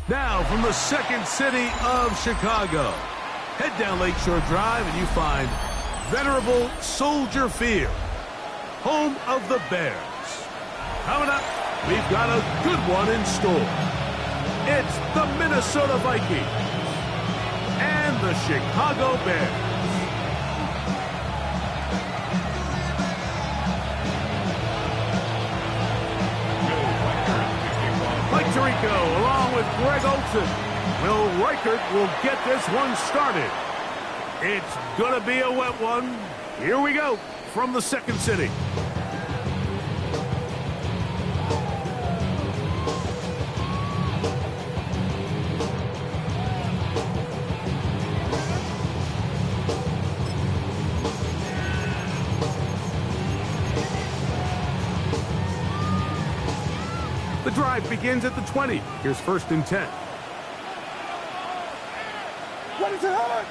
Now, from the second city of Chicago, head down Lakeshore Drive and you find venerable Soldier Field, home of the Bears. Coming up, we've got a good one in store. It's the Minnesota Vikings and the Chicago Bears. Mike Tirico along with Greg Olson. Will Reichert will get this one started. It's going to be a wet one. Here we go from the second city. The drive begins at the 20. Here's 1st and 10. What is it on?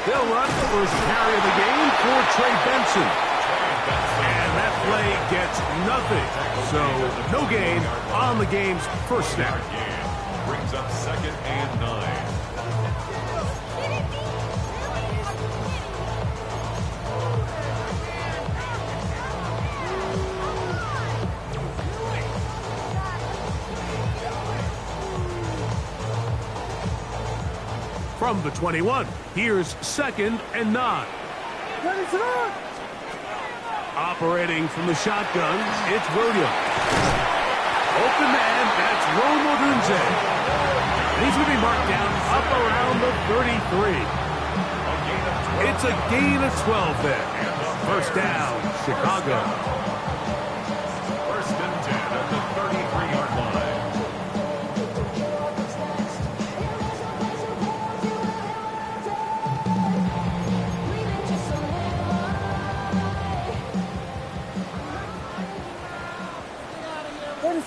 They'll run the first carry of the game for Trey Benson. And that play gets nothing. So no gain on the game's first snap. Brings up 2nd and 9. From the 21, here's 2nd and 9. Operating from the shotgun, it's Williams. Open man, that's Rome Odunze. He's going to be marked down up around the 33. It's a gain of 12 there. First down, Chicago. 1st and 10 at the 33-yard line.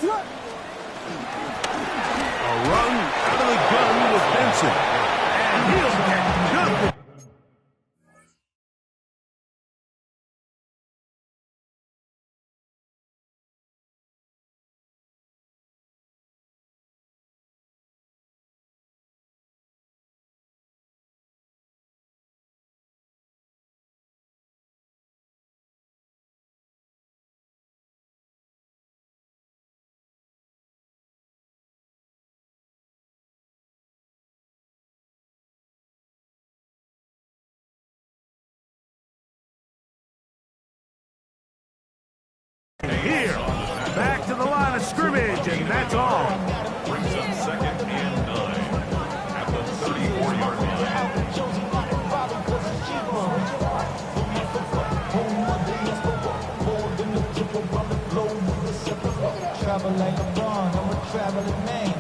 A run out of the gun with Benson. And he'll get nothing. Here, back to the line of scrimmage, and that's all. Brings up 2nd and 9 at the 34-yard line. Travel like a bond, I'm a traveling man.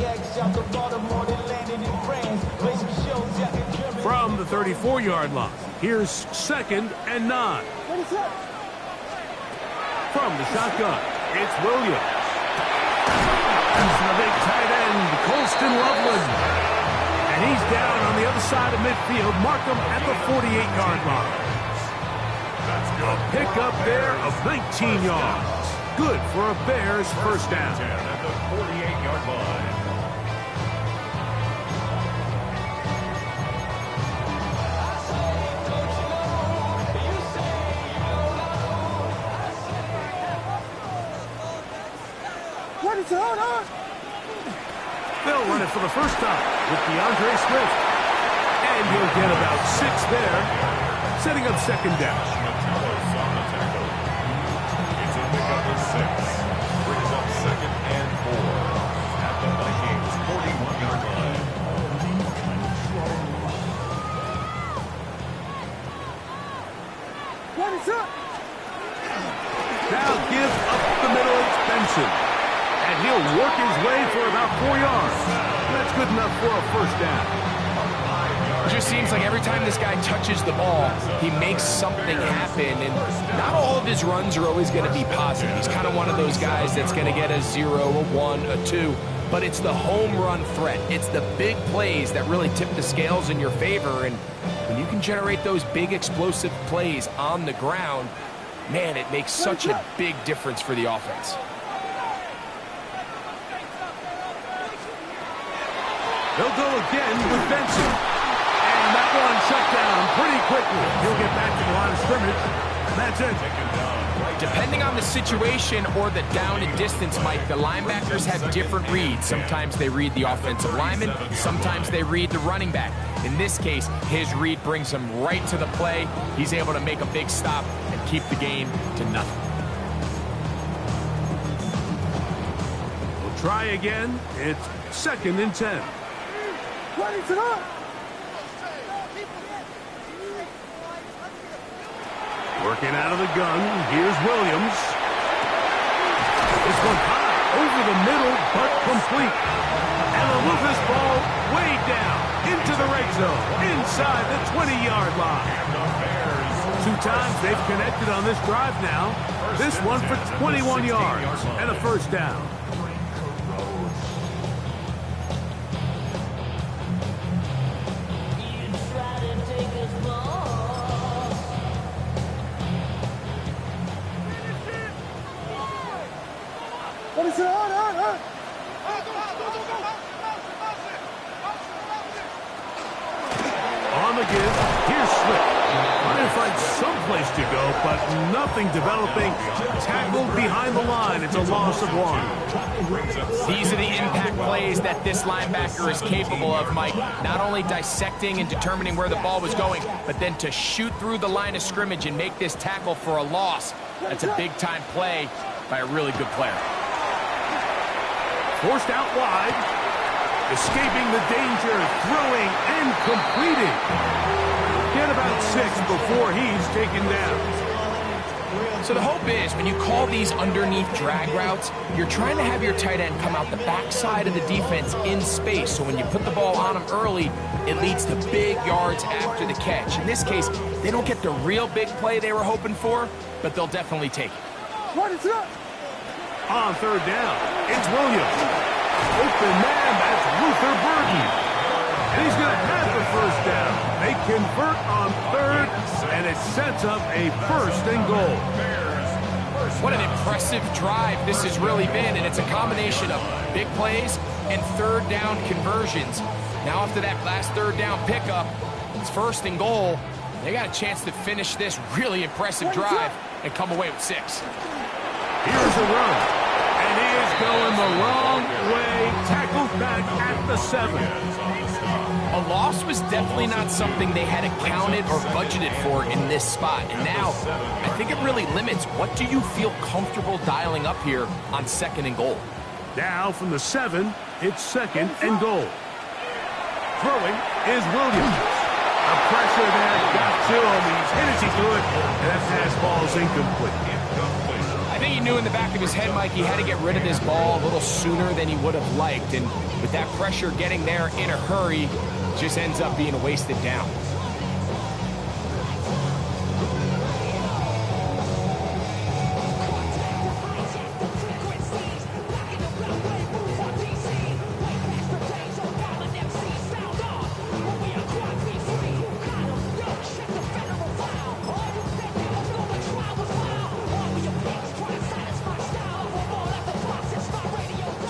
LAX out the Baltimore, they landed in France. Play some shows out in Germany. From the 34-yard line, here's 2nd and 9. What is that? From the shotgun, it's Williams. He's the big tight end, Colston Loveland. And he's down on the other side of midfield. Mark him at the 48-yard line. A pickup there of 19 yards. Good for a Bears first down. 10 at the 48-yard line. What is it on? They'll run it for the first time with DeAndre Swift. And he'll get about 6 there, setting up 2nd down. Metellus on the tackle. It's a pickup of 6. Brings up 2nd and 4 at the Vikings 41-yard line. What is that? Now give up the middle, it's Benson. And he'll work his way for about 4 yards. That's good enough for a first down. A 5-yard It just seems like every time this guy touches the ball, he makes something happen, and not all of his runs are always going to be positive. He's kind of one of those guys that's going to get a 0, a 1, a 2, but it's the home run threat. It's the big plays that really tip the scales in your favor, and when you can generate those big explosive plays on the ground, man, it makes such a big difference for the offense. They'll go again with Benson. And that one shut down pretty quickly. He'll get back to the line of scrimmage. That's it. Depending on the situation or the down and distance, Mike, the linebackers have different reads. Sometimes they read the offensive lineman. Sometimes they read the running back. In this case, his read brings him right to the play. He's able to make a big stop and keep the game to nothing. We'll try again. It's 2nd and 10. Working out of the gun. Here's Williams. This one high over the middle, but complete. And they'll move this ball way down into the red zone, inside the 20-yard line. 2 times they've connected on this drive now. This one for 21 yards and a first down. On the give, here's Swift. Trying to find someplace to go, but nothing developing. Tackled behind the line. It's a loss of 1. These are the impact plays that this linebacker is capable of, Mike. Not only dissecting and determining where the ball was going, but then to shoot through the line of scrimmage and make this tackle for a loss. That's a big-time play by a really good player. Forced out wide. Escaping the danger, throwing and completing. Get about 6 before he's taken down. So the hope is when you call these underneath drag routes, you're trying to have your tight end come out the backside of the defense in space. So when you put the ball on him early, it leads to big yards after the catch. In this case, they don't get the real big play they were hoping for, but they'll definitely take it. On 3rd down, it's Williams. Open man, that's Luther Burton. And he's going to have the first down. They convert on 3rd, and it sets up a 1st and goal. What an impressive drive this has really been, and it's a combination of big plays and 3rd down conversions. Now after that last 3rd down pickup, it's 1st and goal. They got a chance to finish this really impressive drive and come away with 6. Here's a run. And he is going the wrong way. Tackled back at the 7. A loss was definitely not something they had accounted or budgeted for in this spot. And now, I think it really limits what do you feel comfortable dialing up here on 2nd and goal. Now from the 7, it's 2nd and goal. Throwing is Williams. The pressure there got to him. He's hit as he could, and that pass ball's incomplete. I think he knew in the back of his head, Mike, he had to get rid of this ball a little sooner than he would have liked. And with that pressure getting there in a hurry, it just ends up being a wasted down.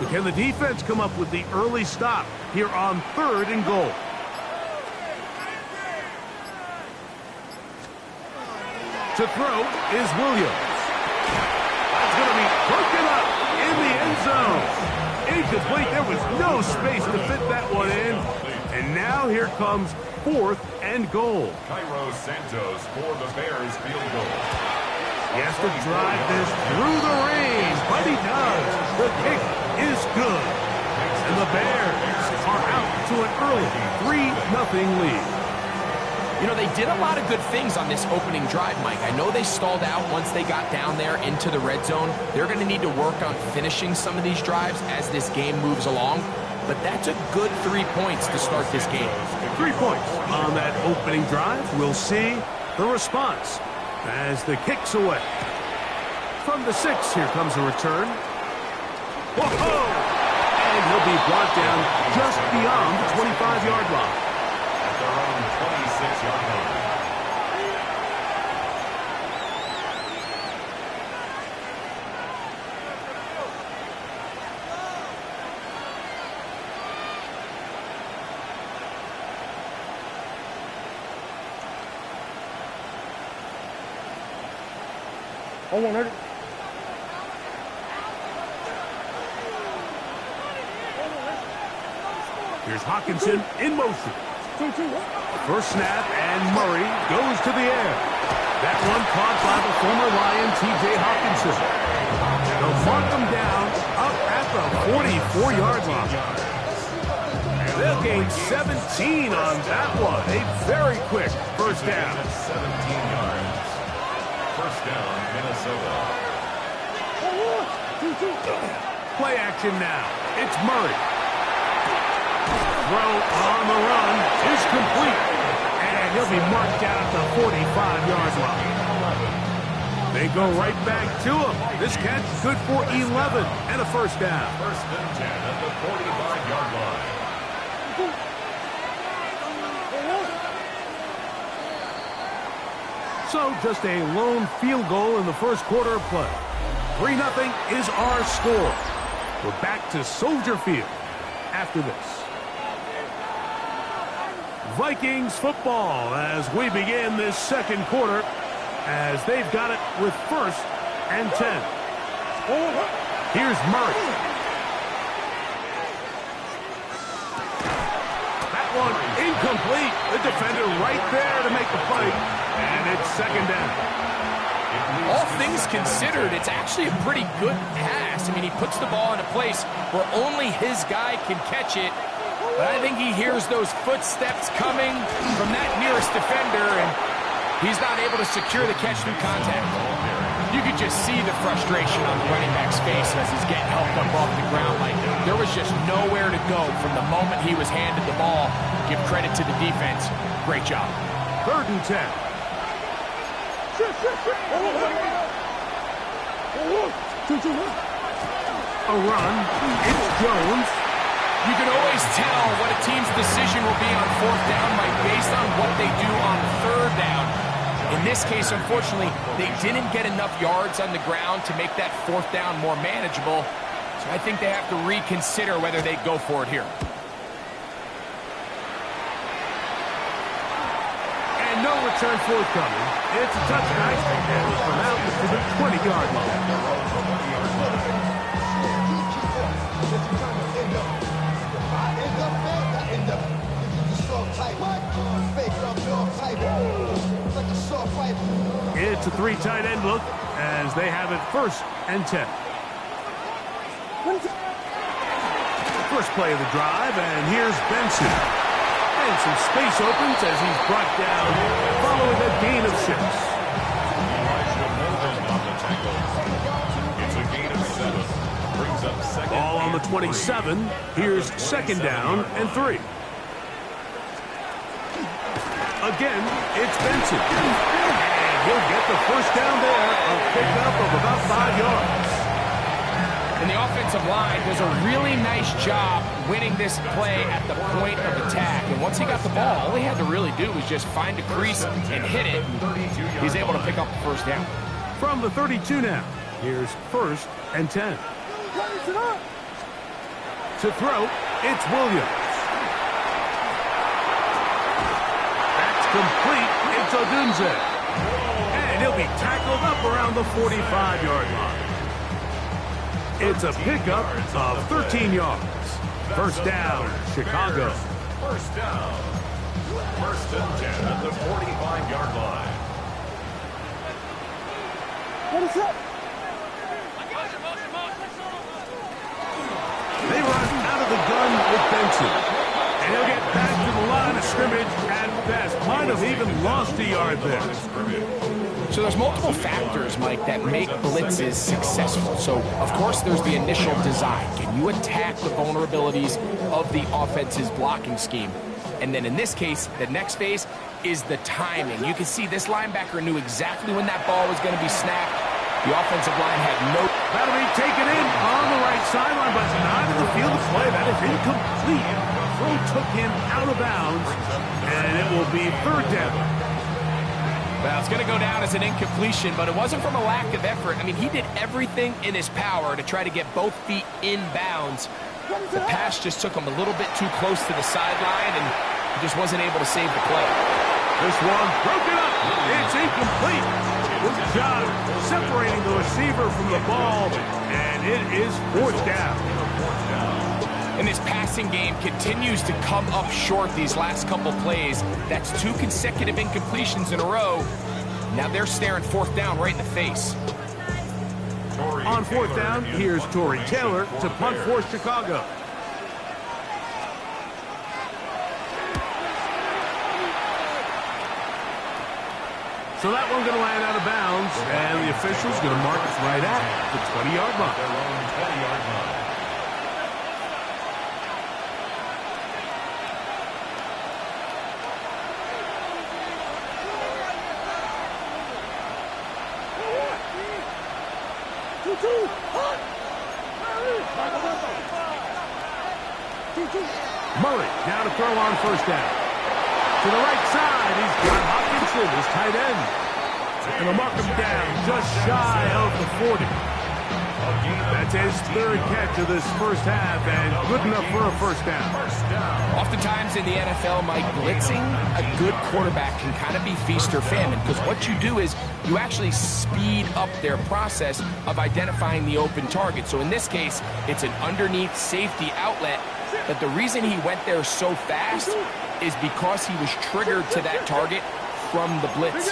Can the defense come up with the early stop here on 3rd and goal? To throw is Williams. That's going to be broken up in the end zone. Incomplete. There was no space to fit that one in. And now here comes 4th and goal. Cairo Santos for the Bears field goal. He has to drive this through the rain, but he does. The kick is good. And the Bears are out to an early 3-0 lead. You know, they did a lot of good things on this opening drive, Mike. I know they stalled out once they got down there into the red zone. They're going to need to work on finishing some of these drives as this game moves along. But that's a good 3 points to start this game. 3 points on that opening drive. We'll see the response as the kick's away. From the 6, here comes a return. Whoa! And he'll be brought down just beyond the 25-yard line. At their own 26-yard line. Oh, 100. Here's Hawkinson in motion. First snap, and Murray goes to the air. That one caught by the former Lion, T.J. Hawkinson. They'll mark him down up at the 44-yard line. They'll gain 17 on that one. A very quick first down. 17 yards. First down, Minnesota. Play action now. It's Murray. Throw on the run is complete. And he'll be marked down at the 45-yard line. They go right back to him. This catch good for 11 and a first down. First and 10 at the 45-yard line. So just a lone field goal in the first quarter of play. 3-0 is our score. We're back to Soldier Field after this. Vikings football as we begin this second quarter as they've got it with first and 10. Here's Murray. That one incomplete. The defender right there to make the play. And it's second down. All things considered, it's actually a pretty good pass. I mean, he puts the ball in a place where only his guy can catch it. But I think he hears those footsteps coming from that nearest defender, and he's not able to secure the catch through contact. You could just see the frustration on the running back's face as he's getting helped up off the ground. Like, there was just nowhere to go from the moment he was handed the ball. Give credit to the defense. Great job. Third and 10. A run. It's Jones. You can always tell what a team's decision will be on fourth down, Mike, based on what they do on third down. In this case, unfortunately, they didn't get enough yards on the ground to make that fourth down more manageable. So I think they have to reconsider whether they go for it here. And no return forthcoming. It's a touchdown, and it's from out to the 20-yard line. It's a 3 tight end look as they have it first and 10. First play of the drive, and here's Benson. And some space opens as he's brought down following a gain of 6. It's a gain of 7. Brings up second. Ball on the 27. Here's second down and 3. Again, it's Benson. And he'll get the first down there, a pickup of about 5 yards. And the offensive line does a really nice job winning this play at the point of attack. And once he got the ball, all he had to really do was just find a crease and hit it. He's able to pick up the first down. From the 32 now, here's first and 10. To throw, it's Williams. That's complete. It's Odunze. And he'll be tackled up around the 45-yard line. It's a pickup of 13 yards. First down, Chicago. First down. First and 10 at the 45-yard line. What is that? They run out of the gun with Benson. And he'll get back to the line of scrimmage at best. Might have even lost a yard there. So there's multiple factors, Mike, that make blitzes successful. So, of course, there's the initial design. Can you attack the vulnerabilities of the offense's blocking scheme? And then in this case, the next phase is the timing. You can see this linebacker knew exactly when that ball was going to be snapped. The offensive line had no... That'll be taken in on the right sideline, but not in the field of play. That is incomplete. Throw took him out of bounds, and it will be third down. Well, it's going to go down as an incompletion, but it wasn't from a lack of effort. I mean, he did everything in his power to try to get both feet in bounds. The pass just took him a little bit too close to the sideline, and he just wasn't able to save the play. This one broken up. It's incomplete. Good job separating the receiver from the ball, and it is fourth down. And this passing game continues to come up short these last couple plays. That's 2 consecutive incompletions in a row. Now they're staring fourth down right in the face. On fourth down, here's Tory Taylor to punt for Chicago. So that one's going to land out of bounds, and the official's going to mark us right at the 20-yard line. Their own 20-yard line. Murray down to throw on first down. To the right side, he's got Hopkinson, his tight end. And they'll mark him down just shy of the 40. That's his third catch of this first half, and good enough for a first down. Oftentimes in the NFL, Mike, blitzing a good quarterback can kind of be feast or famine, because what you do is you actually speed up their process of identifying the open target. So in this case, it's an underneath safety outlet, but the reason he went there so fast is because he was triggered to that target from the blitz.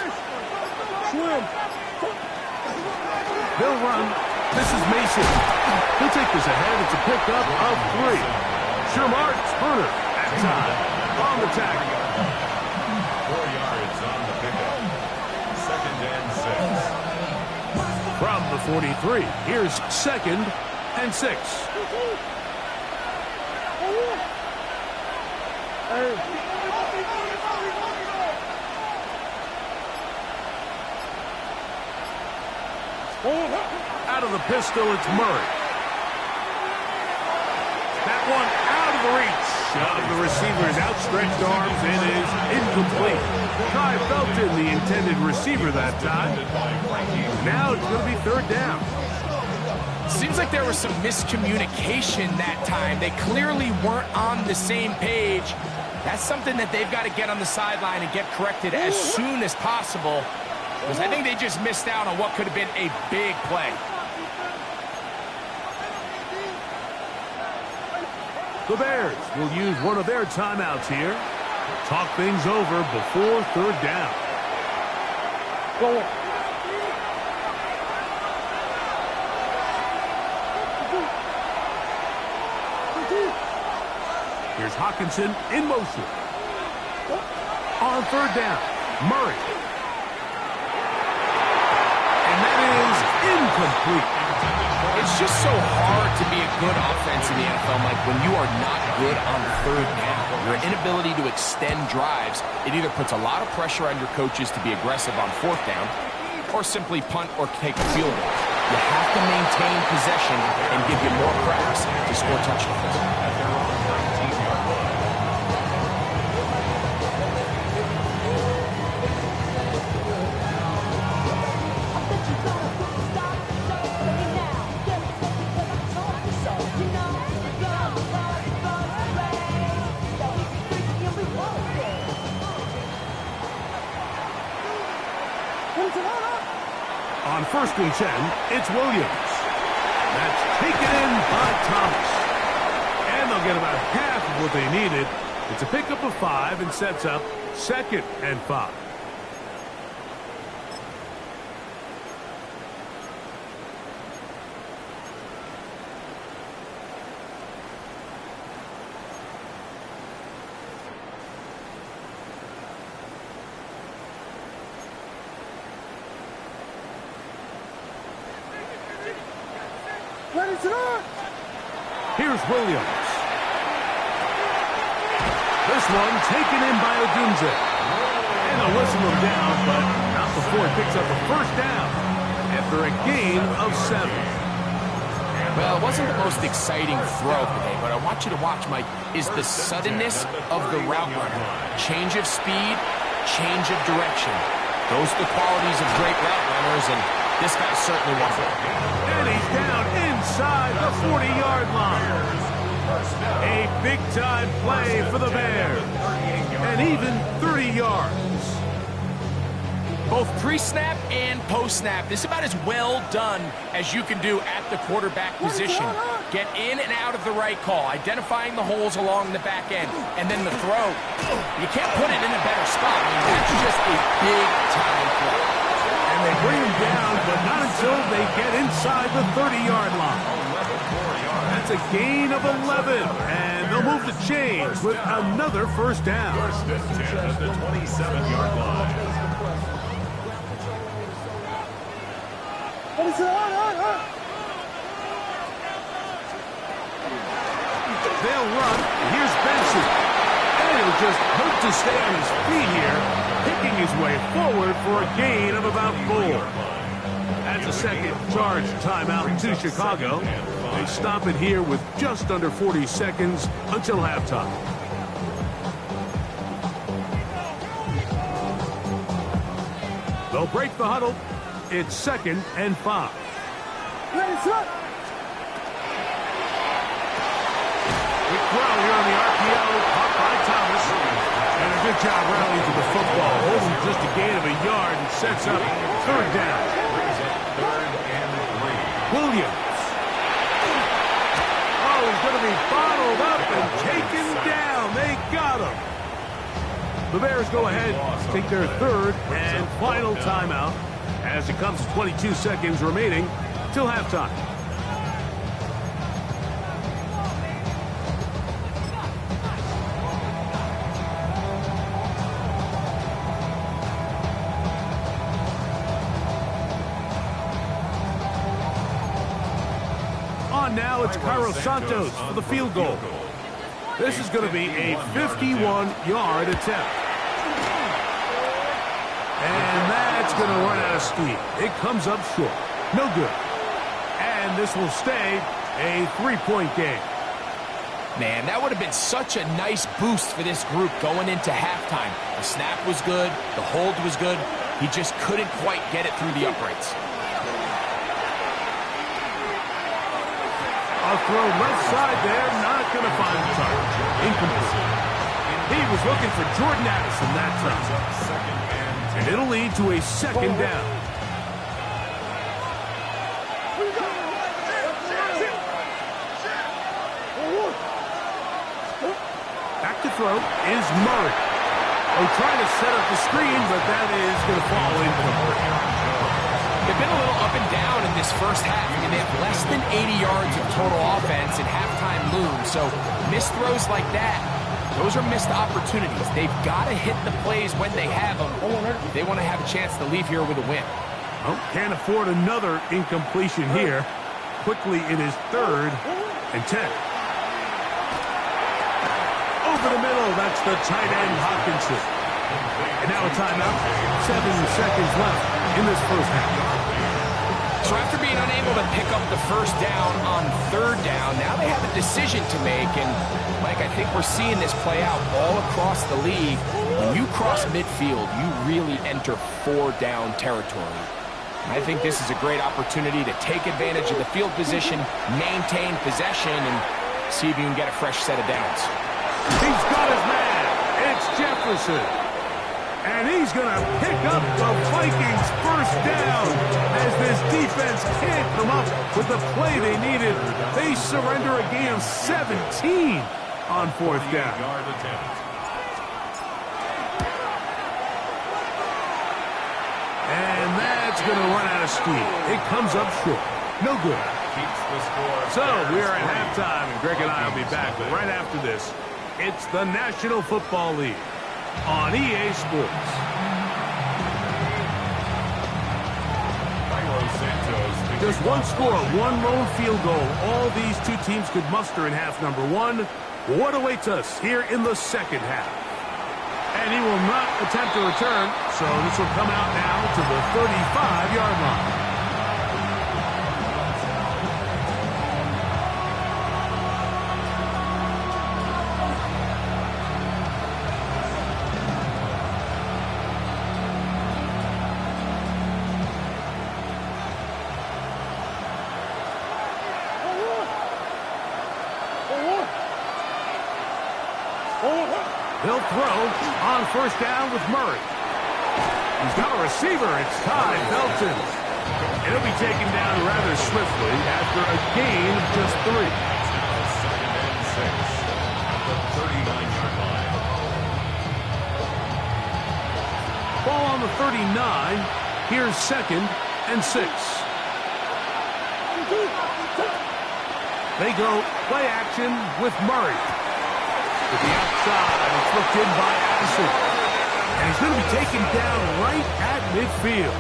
They'll run. This is Mason. He'll take this ahead. It's a pickup of 3. Shamar Turner at time on the tackle. 4 yards on the pickup. 2nd and 6. From the 43, here's 2nd and 6. Out of the pistol, it's Murray. That one out of the reach of the receiver's outstretched arms. It is incomplete. Jive Felton, the intended receiver that time. Now it's going to be third down. Seems like there was some miscommunication that time. They clearly weren't on the same page. That's something that they've got to get on the sideline and get corrected as soon as possible, because I think they just missed out on what could have been a big play. The Bears will use one of their timeouts here. Talk things over before third down. Here's Hawkinson in motion. On third down, Murray. And that is incomplete. It's just so hard to be a good offense in the NFL, Mike, when you are not good on third down. Your inability to extend drives, it either puts a lot of pressure on your coaches to be aggressive on fourth down, or simply punt or take a field goal. You have to maintain possession and give you more cracks to score touchdowns. On 1st and 10, it's Williams. That's taken in by Thomas. And they'll get about half of what they needed. It's a pickup of 5 and sets up 2nd and 5. Here's Williams. The this one taken in by Odunze. And they'll whistle him down, but not before he picks up a first down after a gain of 7. Well, it wasn't the most exciting throw today, but I want you to watch, Mike, is the suddenness of the route runner. Change of speed, change of direction. Those are the qualities of great route runners, and this guy certainly was it. And he's down inside the 40-yard line. A big-time play for the Bears. And even 30 yards. Both pre-snap and post-snap, this is about as well done as you can do at the quarterback position. Get in and out of the right call, identifying the holes along the back end, and then the throw. You can't put it in a better spot. I mean, that's just a big-time play. And they bring him down, but not until they get inside the 30-yard line. That's a gain of 11, and they'll move the chains with another first down. First and 10 at the 27-yard line. They'll run. Here's Benson. And he'll just hope to stay on his feet here, picking his way forward for a gain of about 4. That's a second charge timeout to Chicago. They stop it here with just under 40 seconds until halftime. They'll break the huddle. It's 2nd and 5. Quick throw here on the RPO, caught by Thomas. And a good job rallying to the football. Holding just a gain of a yard and sets up 3rd down. Williams. Oh, he's going to be bottled up and taken down. They got him. The Bears go ahead, take their 3rd and final timeout as it comes to 22 seconds remaining till halftime. On now, it's Carlos Santos for the field goal. This is going to be a 51-yard attempt. And that's going to run out of steam. It comes up short. No good. And this will stay a 3-point game. Man, that would have been such a nice boost for this group going into halftime. The snap was good. The hold was good. He just couldn't quite get it through the uprights. A throw left side there, not going to find the target. Incomplete. He was looking for Jordan Addison that time. And it'll lead to a 2nd down. Back to throw is Murray. Oh, trying to set up the screen, but that is going to fall incomplete. They've been a little up and down in this first half. I mean, they have less than 80 yards of total offense and halftime looms. So missed throws like that, those are missed opportunities. They've got to hit the plays when they have them if they want to have a chance to leave here with a win. Well, can't afford another incompletion here. Quickly in his 3rd and 10. Over the middle, that's the tight end Hawkinson. And now a timeout. 7 seconds left in this first half. So after being unable to pick up the first down on 3rd down, now they have a decision to make. And, Mike, I think we're seeing this play out all across the league. When you cross midfield, you really enter 4-down territory. I think this is a great opportunity to take advantage of the field position, maintain possession, and see if you can get a fresh set of downs. He's got his man. It's Jefferson. And he's going to pick up the Vikings' first down as this defense can't come up with the play they needed. They surrender a gain of 17 on 4th down. And that's going to run out of steam. It comes up short. No good. So we are at halftime, and Greg and I will be back. But right after this, it's the National Football League on EA Sports. Just one score, one lone field goal. All these two teams could muster in half number 1. What awaits us here in the second half? And he will not attempt a return, so this will come out now to the 35-yard line. He'll throw on first down with Murray. He's got a receiver. It's Ty Belton. He'll be taken down rather swiftly after a gain of just 3. Second and 6 at the 39-yard line. Ball on the 39. Here's second and 6. They go play action with Murray. To the outside, it's looked in by Addison. And he's going to be taken down right at midfield.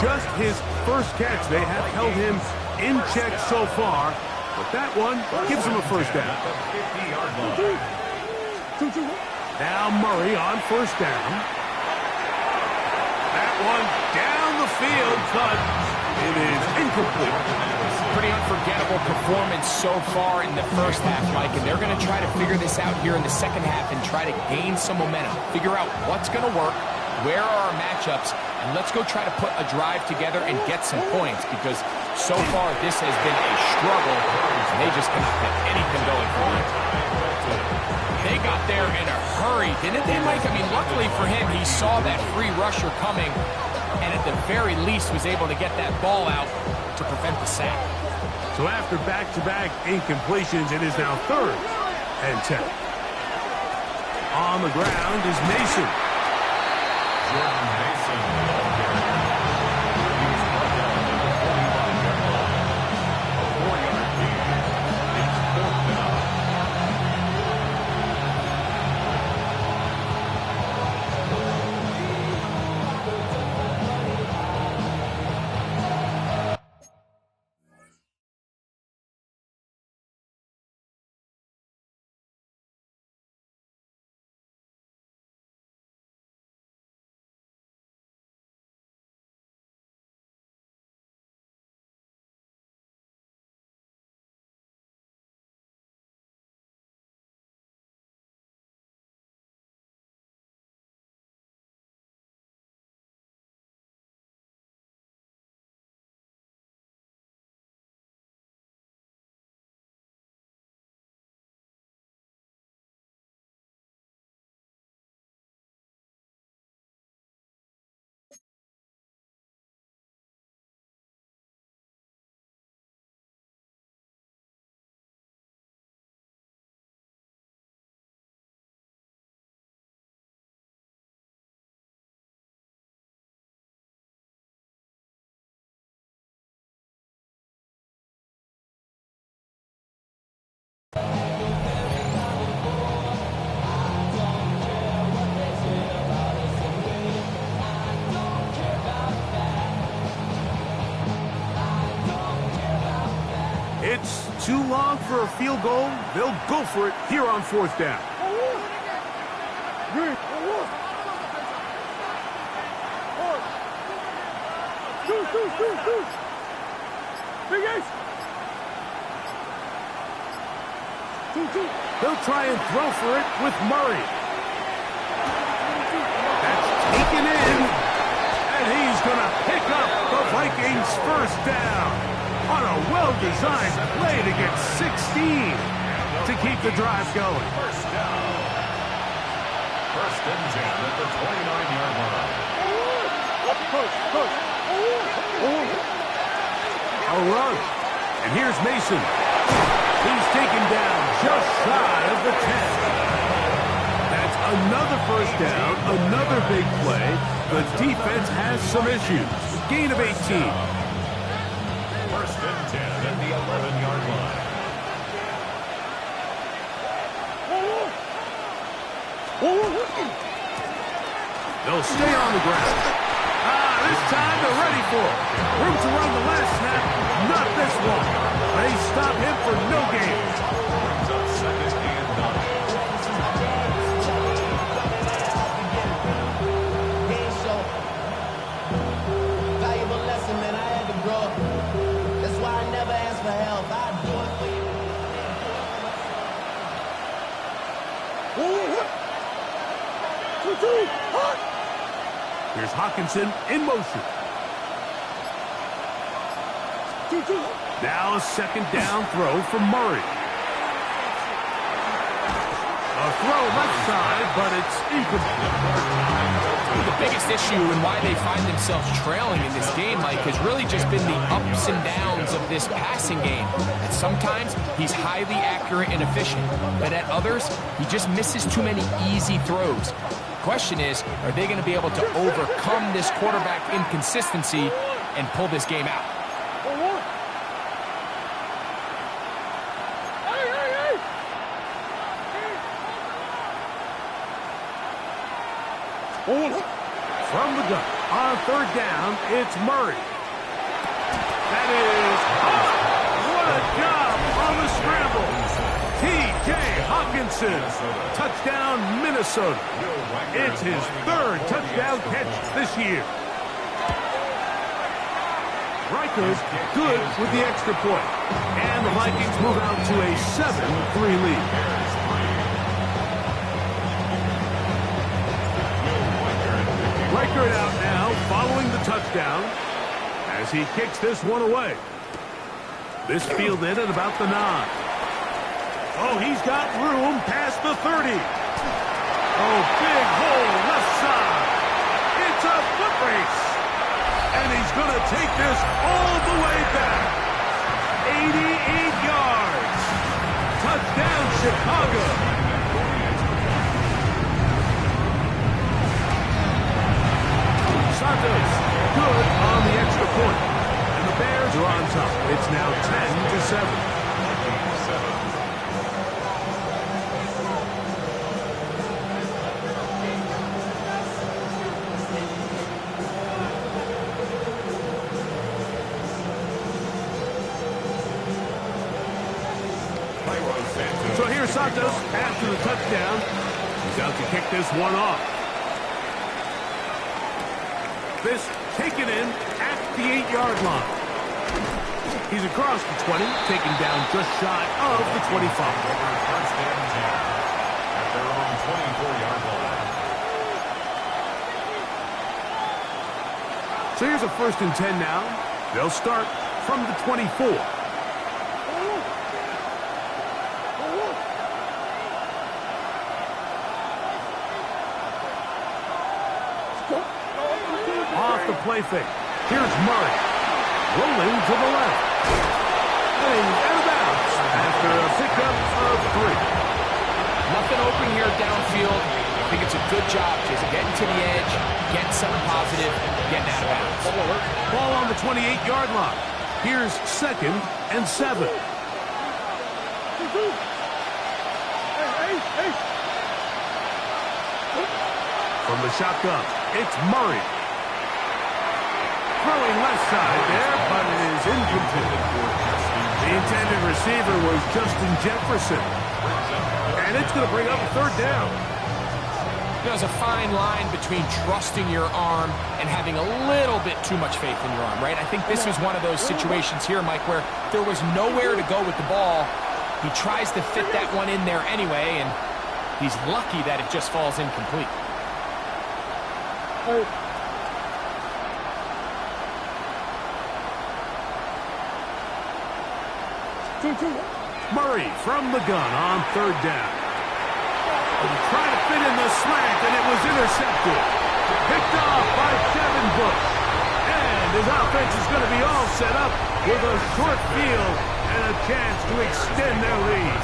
Just his first catch. They have held him in check so far, but that one gives him a first down. Now Murray on first down. That one down the field, but it is incomplete. Pretty unforgettable performance so far in the first half, Mike, and they're going to try to figure this out here in the second half and try to gain some momentum, figure out what's going to work, where are our matchups, and let's go try to put a drive together and get some points, because so far this has been a struggle, and they just cannot get anything going for them. They got there in a hurry, didn't they, Mike? I mean, luckily for him, he saw that free rusher coming, and at the very least was able to get that ball out to prevent the sack. So after back-to-back incompletions, it is now 3rd and 10. On the ground is Mason. Jordan Mason. He's brought down at the 45-yard line. A 4-yard gain. It's 4th down. It's too long for a field goal. They'll go for it here on 4th down. They'll try and throw for it with Murray. That's taken in, and he's going to pick up the Vikings' first down on a well-designed play to get 16 to keep the drive going. First down. First and 10 at the 29-yard line. A run. And here's Mason. He's taken down just shy of the 10. That's another first down, another big play. The defense has some issues. Gain of 18. First and 10 at the 11-yard line. They'll stay on the ground. This time they're ready for it. Room to run the last snap, not this one. They stop him for no gain. Brings up 2nd Here's Hawkinson in motion. Now a second down throw from Murray. A throw left side, but it's incomplete. The biggest issue and why they find themselves trailing in this game, Mike, has really just been the ups and downs of this passing game. And sometimes he's highly accurate and efficient, but at others, he just misses too many easy throws. The question is, are they going to be able to overcome this quarterback inconsistency and pull this game out? From the gun, on third down, it's Murray. That is, what a job on the scramble. T.J. Hawkinson, touchdown Minnesota. It's his third touchdown catch this year. Riker's good with the extra point, and the Vikings move out to a 7-3 lead. Riker out now, following the touchdown, as he kicks this one away. This fielded at about the 9. Oh, he's got room past the 30. Oh, big hole left side. It's a foot race. And he's going to take this all the way back. 88 yards. Touchdown, Chicago. Santos, good on the extra point. And the Bears are on top. It's now 10-7. So here's Santos after the touchdown. He's out to kick this one off. This taken in at the 8-yard line. He's across the 20, taken down just shy of the 25. First down 10 at their own 24-yard line. So here's a 1st and 10 now. They'll start from the 24. Off the play fake. Here's Murray. Rolling to the left. Getting out of bounds after a pickup of 3. Nothing open here downfield. I think it's a good job just getting to the edge, getting something positive, getting out of bounds. Ball on the 28-yard line. Here's 2nd and 7. From the shotgun, it's Murray. Throwing left side there, but it is incomplete. The intended receiver was Justin Jefferson. And it's going to bring up a 3rd down. There's a fine line between trusting your arm and having a little bit too much faith in your arm, right? I think this was one of those situations here, Mike, where there was nowhere to go with the ball. He tries to fit that one in there anyway, and he's lucky that it just falls incomplete. Murray from the gun on 3rd down. Trying to fit in the slant, and it was intercepted. Picked off by Devin Bush. And his offense is going to be all set up with a short field and a chance to extend their lead.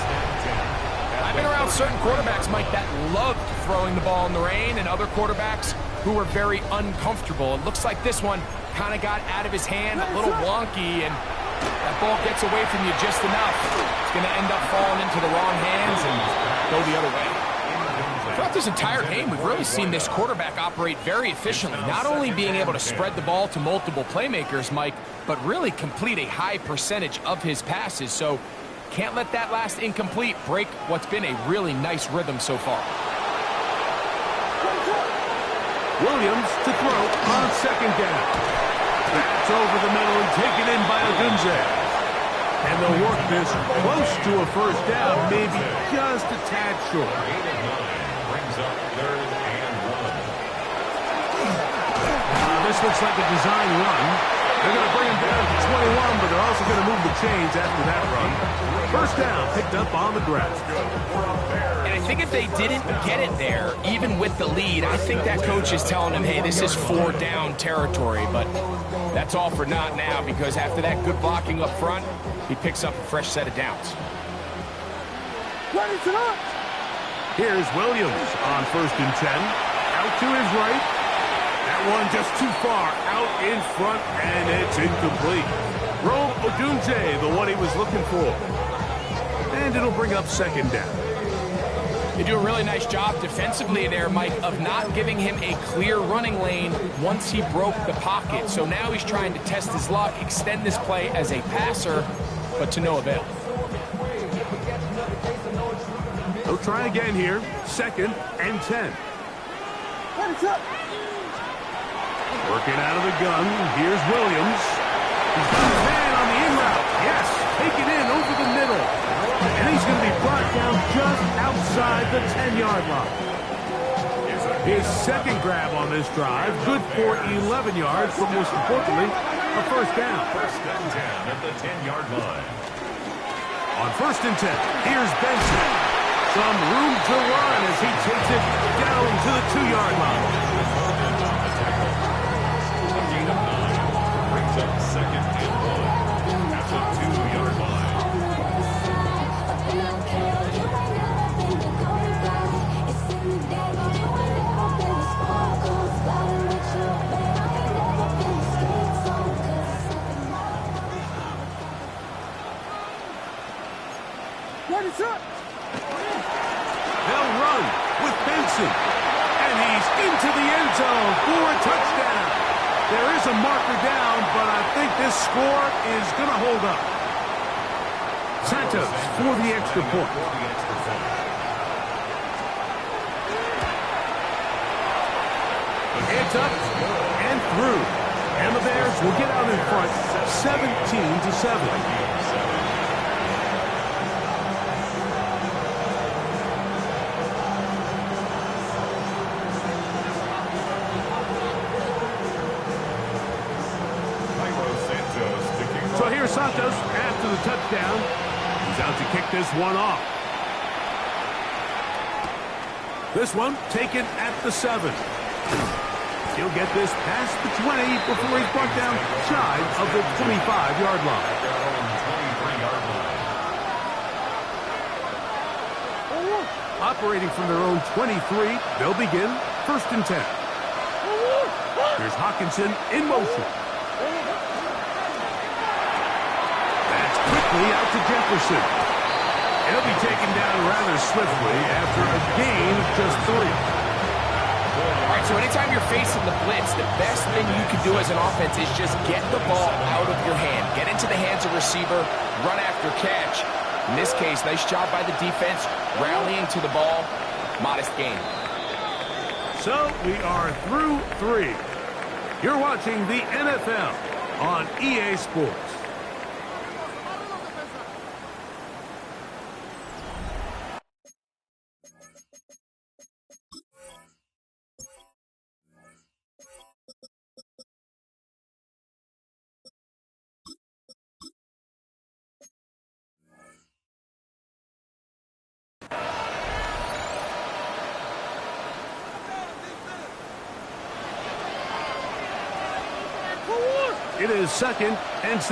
I've been around certain quarterbacks, Mike, that loved throwing the ball in the rain, and other quarterbacks who were very uncomfortable. It looks like this one kind of got out of his hand, a little wonky, and that ball gets away from you just enough. It's going to end up falling into the wrong hands and go the other way. Throughout this entire game, we've really seen this quarterback operate very efficiently, not only being able to spread the ball to multiple playmakers, Mike, but really complete a high percentage of his passes. So can't let that last incomplete break what's been a really nice rhythm so far. Williams to throw on 2nd down. That's over the middle and taken in by Agunze. And they'll work this close to a 1st down, maybe just a tad short. 8 of 9 brings up 3rd and 1. This looks like a design run. They're going to bring him down to 21, but they're also going to move the chains after that run. First down, picked up on the ground. And I think if they didn't get it there, even with the lead, I think that coach is telling him, hey, this is 4 down territory. But that's all for naught now, because after that good blocking up front, he picks up a fresh set of downs. Here's Williams on 1st and 10. Out to his right. That one just too far out in front, and it's incomplete. Rome Odunze, the one he was looking for. And it'll bring up 2nd down. They do a really nice job defensively there, Mike, of not giving him a clear running lane once he broke the pocket. So now he's trying to test his luck, extend this play as a passer, but to no avail. He'll try again here. 2nd and 10. Working out of the gun. Here's Williams. He's got his man on the in route. Yes, take it in over the middle. And he's going to be brought down just outside the 10-yard line. His 2nd grab on this drive. Good for 11 yards, but most importantly, a 1st down. 1st and 10 at the 10-yard line. On 1st and 10, here's Benson. Some room to run as he takes it down to the 2-yard line. A gain of 9 brings up 2nd and 1 at the 2-yard line. They'll run with Benson. And he's into the end zone for a touchdown. There is a marker down, but I think this score is going to hold up. Santos for the extra point. It's up and through. And the Bears will get out in front 17-7. So here's Santos after the touchdown. He's out to kick this one off. This one taken at the 7. He'll get this past the 20 before he's brought down shy of the 25-yard line. Operating from their own 23, they'll begin 1st and 10. Here's Hawkinson in motion. Quickly out to Jefferson. He'll be taken down rather swiftly after a gain of just 3. All right, so anytime you're facing the blitz, the best thing you can do as an offense is just get the ball out of your hand. Get into the hands of receiver, run after catch. In this case, nice job by the defense, rallying to the ball. Modest gain. So we are through 3. You're watching the NFL on EA Sports. It is 2nd and 6.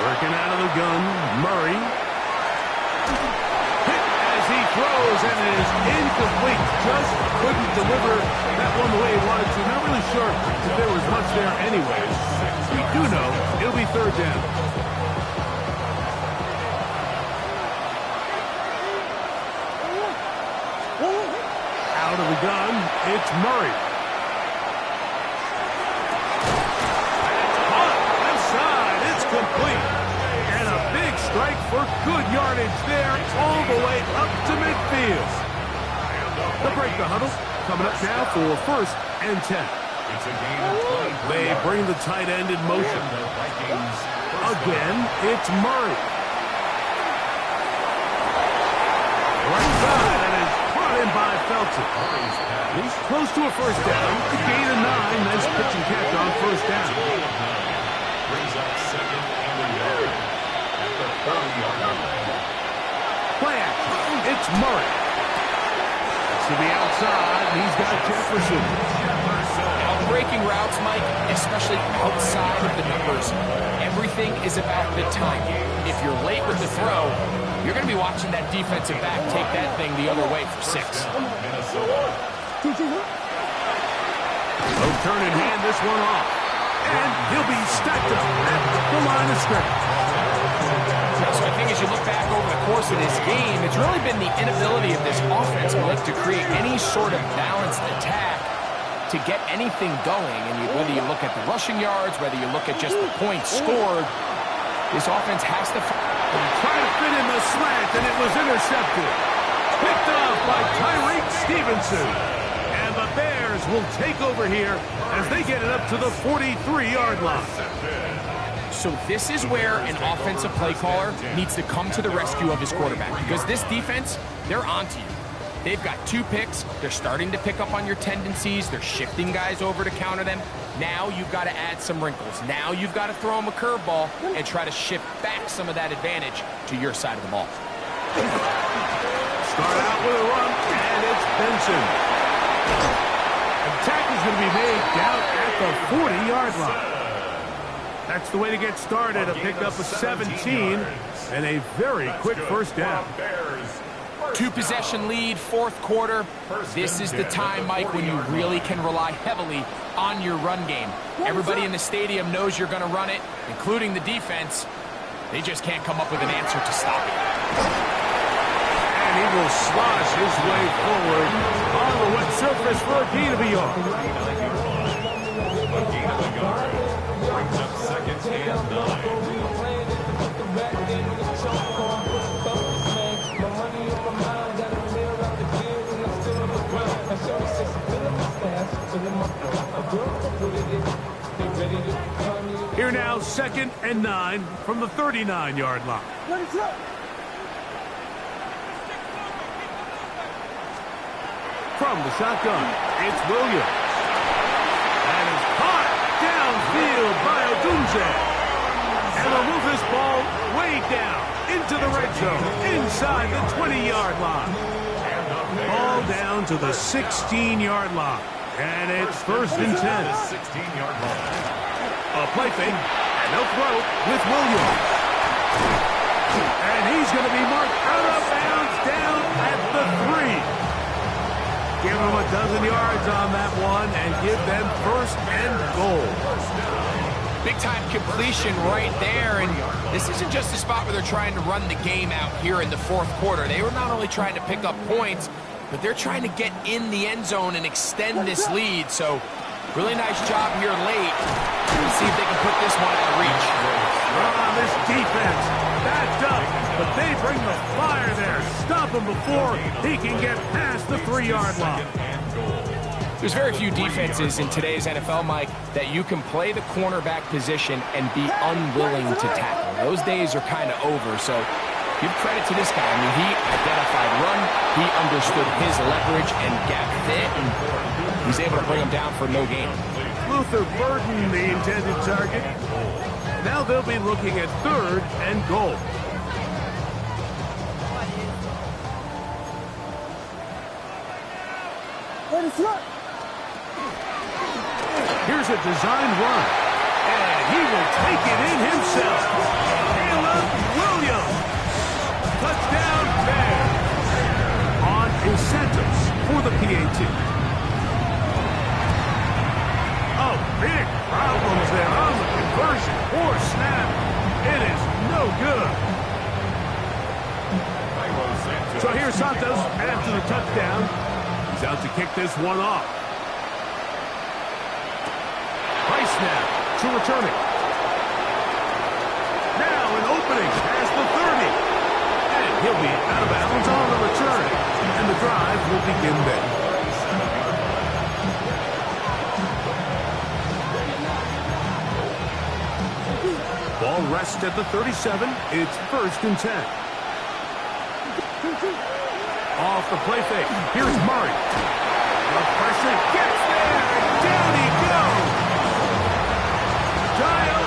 Working out of the gun, Murray. Hit as he throws, and it is incomplete. Just couldn't deliver that one the way he wanted to. Not really sure if there was much there anyways. We do know it'll be 3rd down. Out of the gun, it's Murray. Caught left side, it's complete. And a big strike for good yardage there, all the way up to midfield. They'll break the huddle, coming up now for 1st and 10. They bring the tight end in motion. Again, it's Murray. Right side, and is brought in by Felton. He's close to a first down. A gain of 9. Nice pitch and catch on first down. Brings up second and a yard at the 40-yard line. Play action. It's Murray. To the outside, and he's got Jefferson. Now, breaking routes, Mike, especially outside of the numbers, everything is about the timing. If you're late with the throw, you're going to be watching that defensive back take that thing the other way for 6. He'll turn and hand this one off. And he'll be stacked up at the line of scrimmage. So I think as you look back over the course of this game, it's really been the inability of this offense, Mike, to create any sort of balanced attack to get anything going. And whether you look at the rushing yards, whether you look at just the points scored, this offense has to... Try to fit in the slant, and it was intercepted. Picked off by Tyreek Stevenson. And the Bears will take over here as they get it up to the 43-yard line. So this is where an offensive play caller needs to come to the rescue of his quarterback, because this defense, they're onto you. They've got 2 picks. They're starting to pick up on your tendencies. They're shifting guys over to counter them. Now you've got to add some wrinkles. Now you've got to throw them a curveball and try to shift back some of that advantage to your side of the ball. Start out with a run, and it's Benson. Attack is going to be made down at the 40-yard line. That's the way to get started, a pickup of 17 and a very quick first down. 2-possession lead, 4th quarter. This is the time, Mike, when you really can rely heavily on your run game. Everybody in the stadium knows you're going to run it, including the defense. They just can't come up with an answer to stop it. And he will slosh his way forward on the wet surface for a gain of a yard. A gain of a yard. Brings up second and 9. Here now, 2nd and 9 from the 39-yard line. From the shotgun, it's Williams. And it's caught downfield by Odunze. And they'll move this ball way down into the red zone, inside the 20-yard line. Ball down to the 16-yard line. And it's 1st and 10. 16-yard line. A play fake, and they'll throw with Williams. And he's going to be marked out of bounds down at the 3. Give them a dozen yards on that one and give them 1st and goal. Big-time completion right there, and this isn't just a spot where they're trying to run the game out here in the 4th quarter. They were not only trying to pick up points, but they're trying to get in the end zone and extend this lead. So really nice job here late. Let's see if they can put this one out of reach. This defense backed up, but they bring the fire there. Stop him before he can get past the 3-yard line. There's very few defenses in today's NFL, Mike, that you can play the cornerback position and be unwilling to tackle. Those days are kind of over, so give credit to this guy. I mean, he identified run, he understood his leverage and gap fit, and he's able to bring him down for no gain. Luther Burden, the intended target. Now they'll be looking at 3rd and goal. Here's a designed run, and he will take it in himself. Caleb Williams. Touchdown Bears on incentives for the PAT. Oh, big problems there on the conversion. Poor snap. It is no good. So here's Santos after the touchdown. He's out to kick this one off. Price now to return it. Now an opening past the 30. And he'll be out of bounds on the return. And the drive will begin there. Ball rests at the 37. It's 1st and 10. Off the play fake. Here's Murray. The pressure gets there, and down he goes. Jive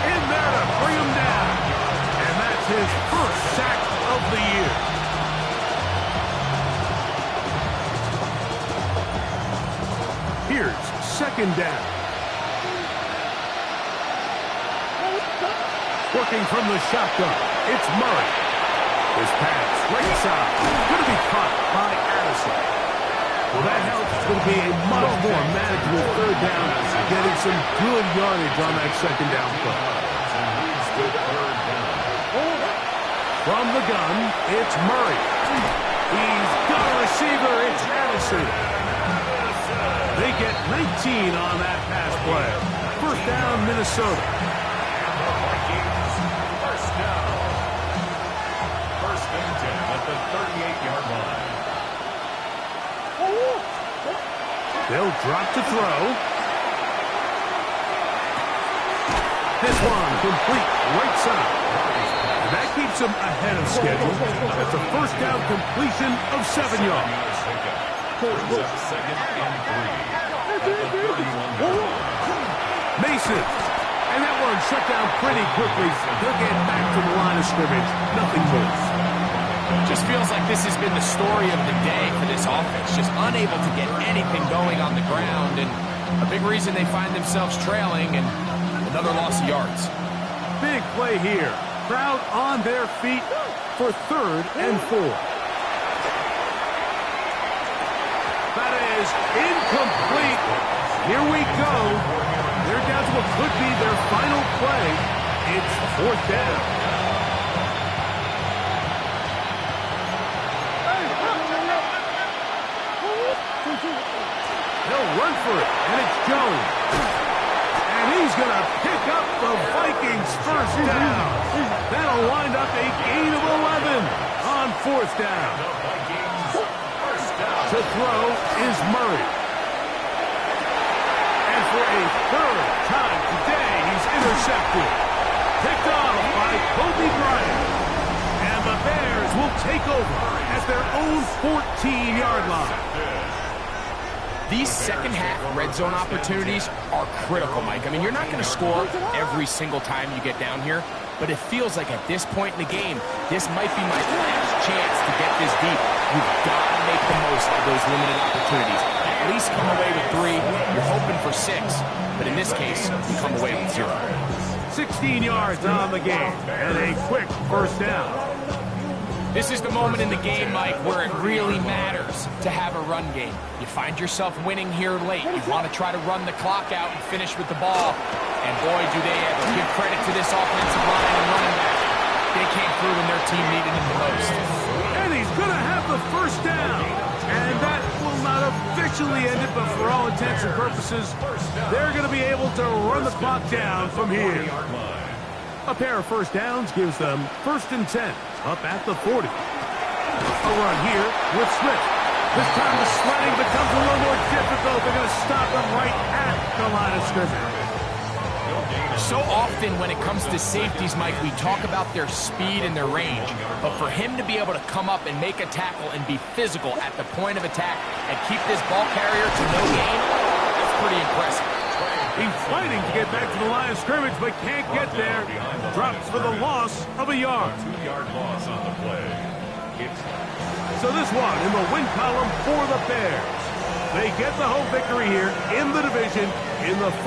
in there to bring him down. And that's his first sack of the year. Here's second down. Working from the shotgun, it's Murray. His pass, right side, going to be caught by Addison. Well, that helps. It's going to be a much more manageable third down, getting some good yardage on that second down play. From the gun, it's Murray. He's got a receiver, it's Addison. They get 19 on that pass play. First down, Minnesota. First and 10 at the 38-yard line. They'll drop to throw. This one complete right side. And that keeps him ahead of schedule. That's a first down completion of 7 yards. Brings up second and 3 at the 31-yard line. Mason. And that one shut down pretty quickly. He'll get back to the line of scrimmage. Nothing more. Just feels like this has been the story of the day for this offense. Just unable to get anything going on the ground. And a big reason they find themselves trailing and another loss of yards. Big play here. Crowd on their feet for 3rd and 4. That is incomplete. Here we go. They're down to what could be their final play. It's 4th down. They'll run for it, and it's Jones. And he's going to pick up the Vikings' first down. That'll wind up a gain of 11 on 4th down. To throw is Murray. And for a 3rd time today, he's intercepted. Picked off by Kobe Bryant. And the Bears will take over at their own 14-yard line. These second-half red zone opportunities are critical, Mike. I mean, you're not going to score every single time you get down here, but it feels like at this point in the game, this might be my last chance to get this deep. You've got to make the most of those limited opportunities. At least come away with 3. You're hoping for 6, but in this case, you come away with 0. 16 yards on the game, and a quick first down. This is the moment in the game, Mike, where it really matters to have a run game. You find yourself winning here late. You want to try to run the clock out and finish with the ball. And boy, do they ever. Give credit to this offensive line and running back. They came through when their team needed him the most. And he's going to have the first down. And that will not officially end it, but for all intents and purposes, they're going to be able to run the clock down from here. A pair of first downs gives them 1st and 10, up at the 40. A run here with Smith. This time the sledding becomes a little more difficult. They're going to stop him right at the line of scrimmage. So often when it comes to safeties, Mike, we talk about their speed and their range. But for him to be able to come up and make a tackle and be physical at the point of attack and keep this ball carrier to no gain, that's pretty impressive. He's fighting to get back to the line of scrimmage, but can't get there. Drops for the loss of a yard. 2-yard loss on the play. So this one in the win column for the Bears. They get the home victory here in the division in the first.